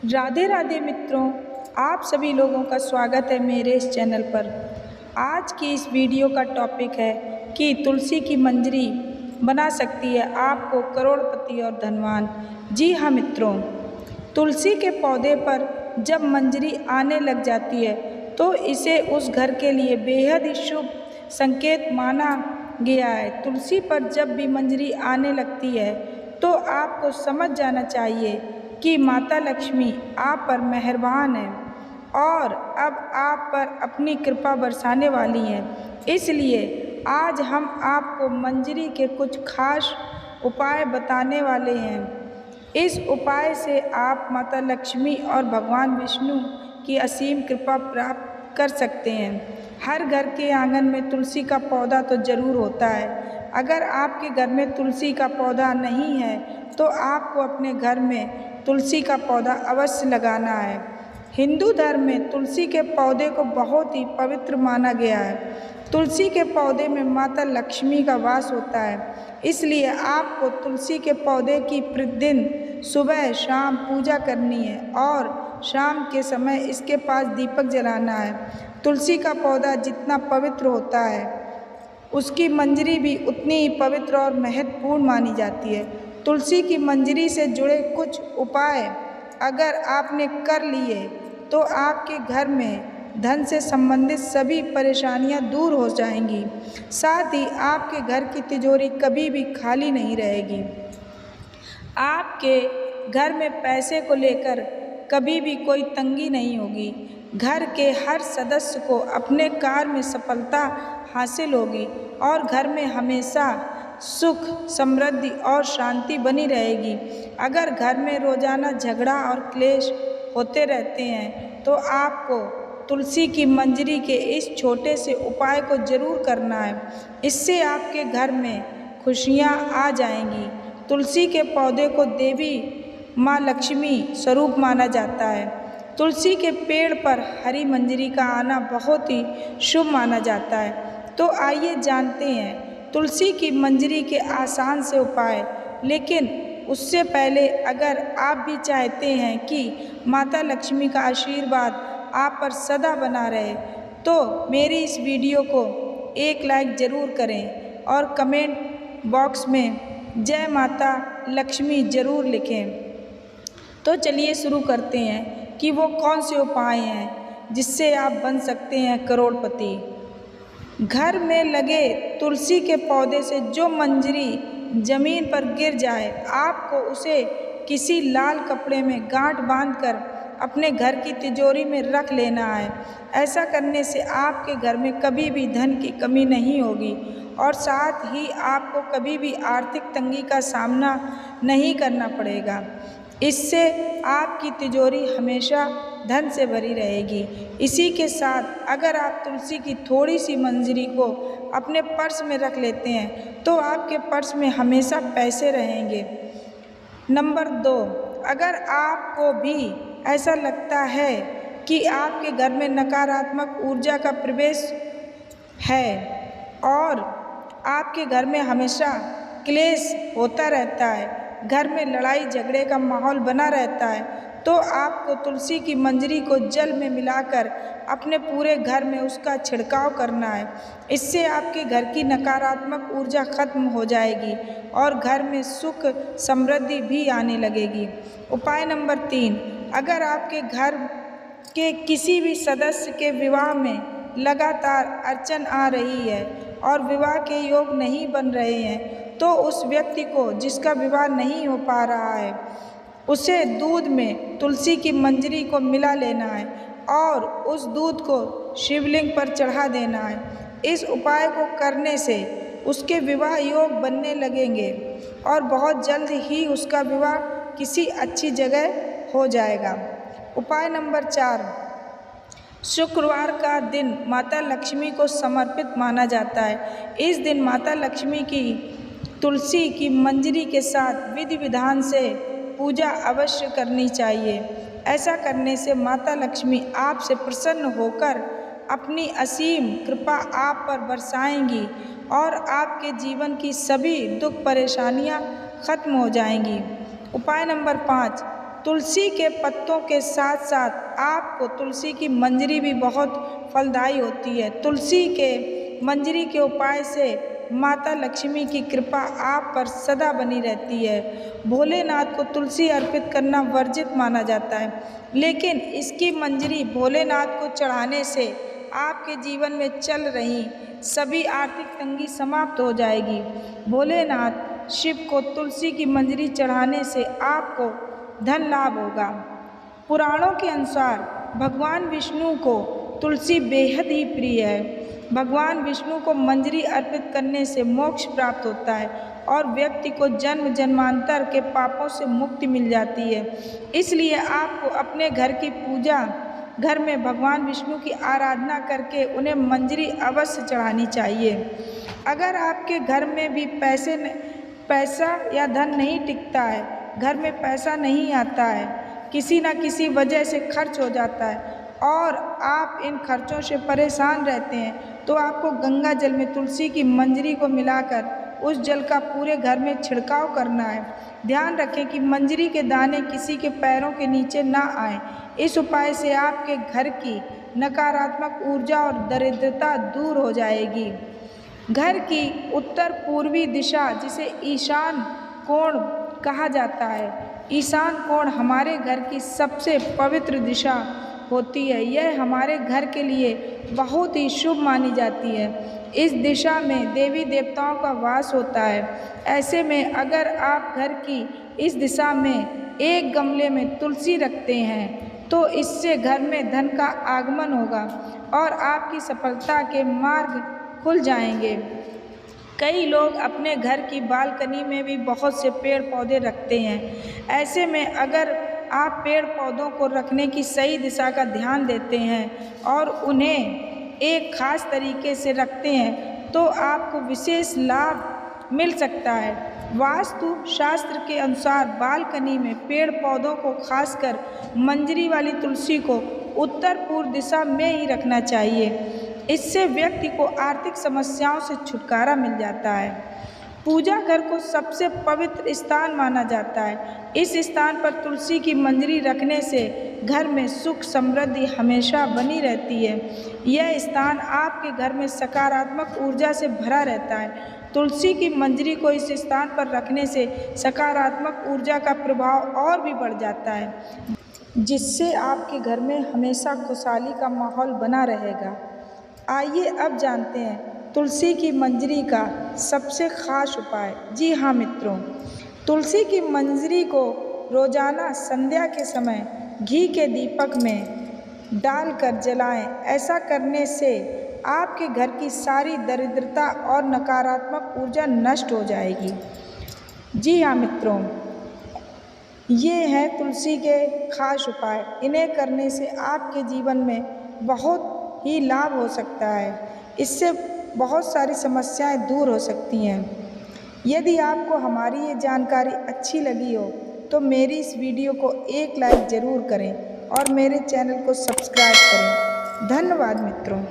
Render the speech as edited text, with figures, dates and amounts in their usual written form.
राधे राधे मित्रों, आप सभी लोगों का स्वागत है मेरे इस चैनल पर। आज की इस वीडियो का टॉपिक है कि तुलसी की मंजरी बना सकती है आपको करोड़पति और धनवान। जी हाँ मित्रों, तुलसी के पौधे पर जब मंजरी आने लग जाती है तो इसे उस घर के लिए बेहद ही शुभ संकेत माना गया है। तुलसी पर जब भी मंजरी आने लगती है तो आपको समझ जाना चाहिए कि माता लक्ष्मी आप पर मेहरबान है और अब आप पर अपनी कृपा बरसाने वाली हैं। इसलिए आज हम आपको मंजरी के कुछ खास उपाय बताने वाले हैं। इस उपाय से आप माता लक्ष्मी और भगवान विष्णु की असीम कृपा प्राप्त कर सकते हैं। हर घर के आंगन में तुलसी का पौधा तो ज़रूर होता है। अगर आपके घर में तुलसी का पौधा नहीं है तो आपको अपने घर में तुलसी का पौधा अवश्य लगाना है। हिंदू धर्म में तुलसी के पौधे को बहुत ही पवित्र माना गया है। तुलसी के पौधे में माता लक्ष्मी का वास होता है, इसलिए आपको तुलसी के पौधे की प्रतिदिन सुबह शाम पूजा करनी है और शाम के समय इसके पास दीपक जलाना है। तुलसी का पौधा जितना पवित्र होता है उसकी मंजरी भी उतनी ही पवित्र और महत्वपूर्ण मानी जाती है। तुलसी की मंजरी से जुड़े कुछ उपाय अगर आपने कर लिए तो आपके घर में धन से संबंधित सभी परेशानियां दूर हो जाएंगी। साथ ही आपके घर की तिजोरी कभी भी खाली नहीं रहेगी। आपके घर में पैसे को लेकर कभी भी कोई तंगी नहीं होगी। घर के हर सदस्य को अपने कार्य में सफलता हासिल होगी और घर में हमेशा सुख, समृद्धि और शांति बनी रहेगी। अगर घर में रोजाना झगड़ा और क्लेश होते रहते हैं तो आपको तुलसी की मंजरी के इस छोटे से उपाय को जरूर करना है। इससे आपके घर में खुशियां आ जाएंगी। तुलसी के पौधे को देवी माँ लक्ष्मी स्वरूप माना जाता है। तुलसी के पेड़ पर हरी मंजरी का आना बहुत ही शुभ माना जाता है। तो आइए जानते हैं तुलसी की मंजरी के आसान से उपाय। लेकिन उससे पहले अगर आप भी चाहते हैं कि माता लक्ष्मी का आशीर्वाद आप पर सदा बना रहे तो मेरी इस वीडियो को एक लाइक ज़रूर करें और कमेंट बॉक्स में जय माता लक्ष्मी ज़रूर लिखें। तो चलिए शुरू करते हैं कि वो कौन से उपाय हैं जिससे आप बन सकते हैं करोड़पति। घर में लगे तुलसी के पौधे से जो मंजरी जमीन पर गिर जाए आपको उसे किसी लाल कपड़े में गांठ बांधकर अपने घर की तिजोरी में रख लेना है। ऐसा करने से आपके घर में कभी भी धन की कमी नहीं होगी और साथ ही आपको कभी भी आर्थिक तंगी का सामना नहीं करना पड़ेगा। इससे आपकी तिजोरी हमेशा धन से भरी रहेगी। इसी के साथ अगर आप तुलसी की थोड़ी सी मंजरी को अपने पर्स में रख लेते हैं तो आपके पर्स में हमेशा पैसे रहेंगे। नंबर 2, अगर आपको भी ऐसा लगता है कि आपके घर में नकारात्मक ऊर्जा का प्रवेश है और आपके घर में हमेशा क्लेश होता रहता है, घर में लड़ाई झगड़े का माहौल बना रहता है, तो आपको तुलसी की मंजरी को जल में मिलाकर अपने पूरे घर में उसका छिड़काव करना है। इससे आपके घर की नकारात्मक ऊर्जा खत्म हो जाएगी और घर में सुख समृद्धि भी आने लगेगी। उपाय नंबर 3, अगर आपके घर के किसी भी सदस्य के विवाह में लगातार अड़चन आ रही है और विवाह के योग नहीं बन रहे हैं तो उस व्यक्ति को जिसका विवाह नहीं हो पा रहा है उसे दूध में तुलसी की मंजरी को मिला लेना है और उस दूध को शिवलिंग पर चढ़ा देना है। इस उपाय को करने से उसके विवाह योग बनने लगेंगे और बहुत जल्द ही उसका विवाह किसी अच्छी जगह हो जाएगा। उपाय नंबर 4, शुक्रवार का दिन माता लक्ष्मी को समर्पित माना जाता है। इस दिन माता लक्ष्मी की तुलसी की मंजरी के साथ विधि विधान से पूजा अवश्य करनी चाहिए। ऐसा करने से माता लक्ष्मी आपसे प्रसन्न होकर अपनी असीम कृपा आप पर बरसाएंगी और आपके जीवन की सभी दुख परेशानियां खत्म हो जाएंगी। उपाय नंबर 5, तुलसी के पत्तों के साथ साथ आपको तुलसी की मंजरी भी बहुत फलदायी होती है। तुलसी के मंजरी के उपाय से माता लक्ष्मी की कृपा आप पर सदा बनी रहती है। भोलेनाथ को तुलसी अर्पित करना वर्जित माना जाता है, लेकिन इसकी मंजरी भोलेनाथ को चढ़ाने से आपके जीवन में चल रही सभी आर्थिक तंगी समाप्त हो जाएगी। भोलेनाथ शिव को तुलसी की मंजरी चढ़ाने से आपको धन लाभ होगा। पुराणों के अनुसार भगवान विष्णु को तुलसी बेहद ही प्रिय है। भगवान विष्णु को मंजरी अर्पित करने से मोक्ष प्राप्त होता है और व्यक्ति को जन्म जन्मांतर के पापों से मुक्ति मिल जाती है। इसलिए आपको अपने घर की पूजा, घर में भगवान विष्णु की आराधना करके उन्हें मंजरी अवश्य चढ़ानी चाहिए। अगर आपके घर में भी पैसा या धन नहीं टिकता है, घर में पैसा नहीं आता है, किसी न किसी वजह से खर्च हो जाता है और आप इन खर्चों से परेशान रहते हैं, तो आपको गंगा जल में तुलसी की मंजरी को मिलाकर उस जल का पूरे घर में छिड़काव करना है। ध्यान रखें कि मंजरी के दाने किसी के पैरों के नीचे ना आए। इस उपाय से आपके घर की नकारात्मक ऊर्जा और दरिद्रता दूर हो जाएगी। घर की उत्तर पूर्वी दिशा, जिसे ईशान कोण कहा जाता है, ईशान कोण हमारे घर की सबसे पवित्र दिशा होती है। यह हमारे घर के लिए बहुत ही शुभ मानी जाती है। इस दिशा में देवी देवताओं का वास होता है। ऐसे में अगर आप घर की इस दिशा में एक गमले में तुलसी रखते हैं तो इससे घर में धन का आगमन होगा और आपकी सफलता के मार्ग खुल जाएंगे। कई लोग अपने घर की बालकनी में भी बहुत से पेड़ पौधे रखते हैं। ऐसे में अगर आप पेड़ पौधों को रखने की सही दिशा का ध्यान देते हैं और उन्हें एक खास तरीके से रखते हैं तो आपको विशेष लाभ मिल सकता है। वास्तु शास्त्र के अनुसार बालकनी में पेड़ पौधों को, खासकर मंजरी वाली तुलसी को उत्तर पूर्व दिशा में ही रखना चाहिए। इससे व्यक्ति को आर्थिक समस्याओं से छुटकारा मिल जाता है। पूजा घर को सबसे पवित्र स्थान माना जाता है। इस स्थान पर तुलसी की मंजरी रखने से घर में सुख समृद्धि हमेशा बनी रहती है। यह स्थान आपके घर में सकारात्मक ऊर्जा से भरा रहता है। तुलसी की मंजरी को इस स्थान पर रखने से सकारात्मक ऊर्जा का प्रभाव और भी बढ़ जाता है, जिससे आपके घर में हमेशा खुशहाली का माहौल बना रहेगा। आइए अब जानते हैं तुलसी की मंजरी का सबसे खास उपाय। जी हाँ मित्रों, तुलसी की मंजरी को रोजाना संध्या के समय घी के दीपक में डालकर जलाएं। ऐसा करने से आपके घर की सारी दरिद्रता और नकारात्मक ऊर्जा नष्ट हो जाएगी। जी हाँ मित्रों, ये हैं तुलसी के खास उपाय। इन्हें करने से आपके जीवन में बहुत ही लाभ हो सकता है। इससे बहुत सारी समस्याएं दूर हो सकती हैं। यदि आपको हमारी ये जानकारी अच्छी लगी हो तो मेरी इस वीडियो को एक लाइक ज़रूर करें और मेरे चैनल को सब्सक्राइब करें। धन्यवाद मित्रों।